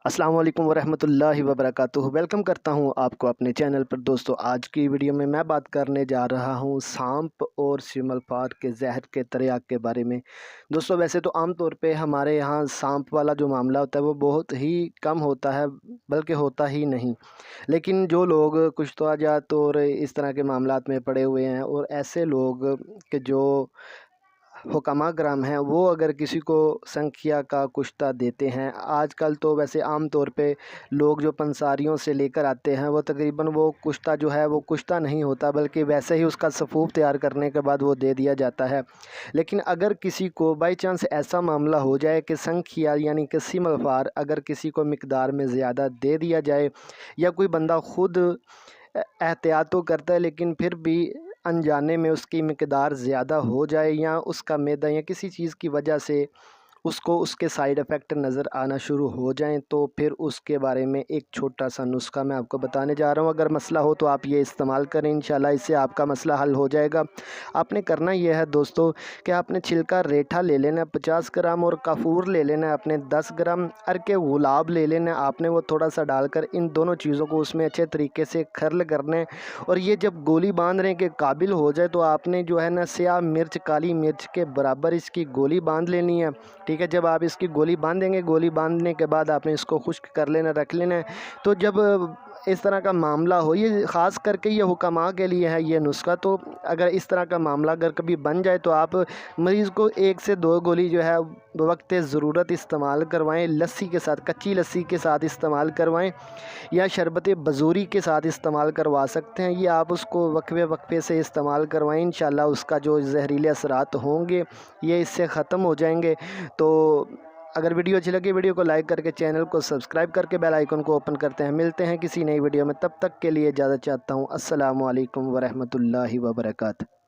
السلام علیکم ورحمۃ اللہ وبرکاتہ۔ ویلکم کرتا ہوں آپ کو اپنے چینل پر۔ دوستو آج کی ویڈیو میں بات کرنے جا رہا ہوں سانپ اور سیمل پار کے زہر کے تریاک کے بارے میں۔ دوستو ویسے تو عام طور پہ ہمارے یہاں سانپ والا جو معاملہ ہوتا ہے وہ بہت ہی کم ہوتا ہے، بلکہ ہوتا ہی نہیں، لیکن جو لوگ کچھ توجات اور اس طرح کے معاملات میں پڑے ہوئے ہیں، اور ایسے لوگ کہ جو حکماء کرام ہیں، وہ اگر کسی کو سنکھیا کا کشتہ دیتے ہیں، آج کل تو ویسے عام طور پہ لوگ جو پنساریوں سے لے کر آتے ہیں وہ تقریباً وہ کشتہ جو ہے وہ کشتہ نہیں ہوتا، بلکہ ویسے ہی اس کا سفوف تیار کرنے کے بعد وہ دے دیا جاتا ہے۔ لیکن اگر کسی کو بائی چانس ایسا معاملہ ہو جائے کہ سنکھیا یعنی کہ سیمل پار اگر کسی کو مقدار میں زیادہ دے دیا جائے، یا کوئی بندہ خود احتیاط تو کرتا ہے لیکن پھر بھی انجانے میں اس کی مقدار زیادہ ہو جائے، یا اس کا معدہ یا کسی چیز کی وجہ سے اس کو اس کے سائیڈ افیکٹ نظر آنا شروع ہو جائیں، تو پھر اس کے بارے میں ایک چھوٹا سا نسخہ میں آپ کو بتانے جا رہا ہوں۔ اگر مسئلہ ہو تو آپ یہ استعمال کریں، انشاءاللہ اس سے آپ کا مسئلہ حل ہو جائے گا۔ آپ نے کرنا یہ ہے دوستو کہ آپ نے چھلکا ریٹھا لے لینا 50 گرام، اور کافور لے لینا اپنے 10 گرام، عرق گلاب لے لینا آپ نے وہ تھوڑا سا ڈال کر ان دونوں چیزوں کو اس میں اچھے طریقے سے کھرل کرنے، اور یہ جب گولی باندھنے کے قابل ہو جائے تو آپ نے جو ہے نا سیاہ مرچ کالی مرچ کے برابر اس کی گولی باندھ لینی ہے، ٹھیک ہے۔ جب آپ اس کی گولی باندھیں گے، گولی باندھنے کے بعد آپ نے اس کو خشک کر لینا، رکھ لینا ہے۔ تو جب اس طرح کا معاملہ ہو، یہ خاص کر کے یہ حکماء کے لیے ہے یہ نسخہ، تو اگر اس طرح کا معاملہ اگر کبھی بن جائے تو آپ مریض کو 1 سے 2 گولی جو ہے بوقت ضرورت استعمال کروائیں، لسی کے ساتھ، کچی لسی کے ساتھ استعمال کروائیں، یا شربت بزوری کے ساتھ استعمال کروا سکتے ہیں۔ یہ آپ اس کو وقفے وقفے سے استعمال کروائیں، انشاءاللہ اس کا جو زہریلے اثرات ہوں گے یہ اس سے ختم ہو جائیں گے۔ تو اگر ویڈیو اچھی لگے ویڈیو کو لائک کر کے چینل کو سبسکرائب کر کے بیل آئیکن کو اوپن کرتے ہیں۔ ملتے ہیں کسی نئی ویڈیو میں، تب تک کے لیے اجازت چاہتا ہوں۔ السلام علیکم ورحمۃ اللہ وبرکاتہ۔